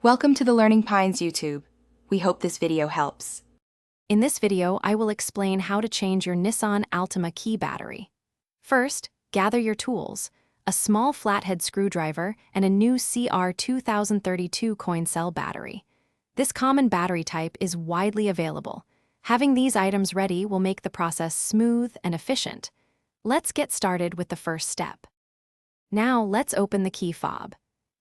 Welcome to the Learning Pines YouTube. We hope this video helps. In this video, I will explain how to change your Nissan Altima key battery. First, gather your tools, a small flathead screwdriver and a new CR2032 coin cell battery. This common battery type is widely available. Having these items ready will make the process smooth and efficient. Let's get started with the first step. Now let's open the key fob.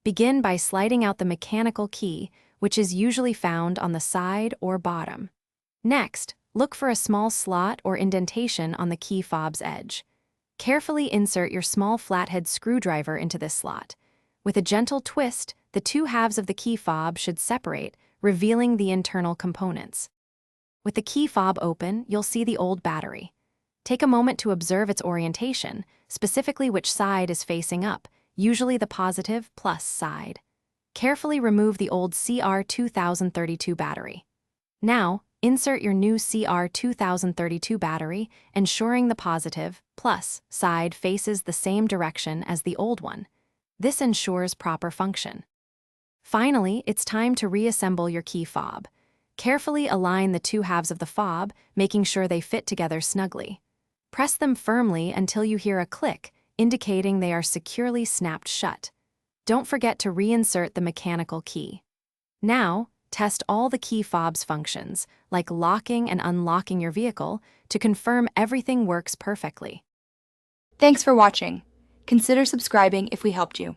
Begin by sliding out the mechanical key, which is usually found on the side or bottom. Next, look for a small slot or indentation on the key fob's edge. Carefully insert your small flathead screwdriver into this slot. With a gentle twist, the two halves of the key fob should separate, revealing the internal components. With the key fob open, you'll see the old battery. Take a moment to observe its orientation, specifically which side is facing up, usually the positive plus side. Carefully remove the old CR2032 battery. Now, insert your new CR2032 battery, ensuring the positive plus side faces the same direction as the old one. This ensures proper function. Finally, it's time to reassemble your key fob. Carefully align the two halves of the fob, making sure they fit together snugly. Press them firmly until you hear a click, indicating they are securely snapped shut. Don't forget to reinsert the mechanical key. Now, test all the key fob's functions, like locking and unlocking your vehicle, to confirm everything works perfectly. Thanks for watching. Consider subscribing if we helped you.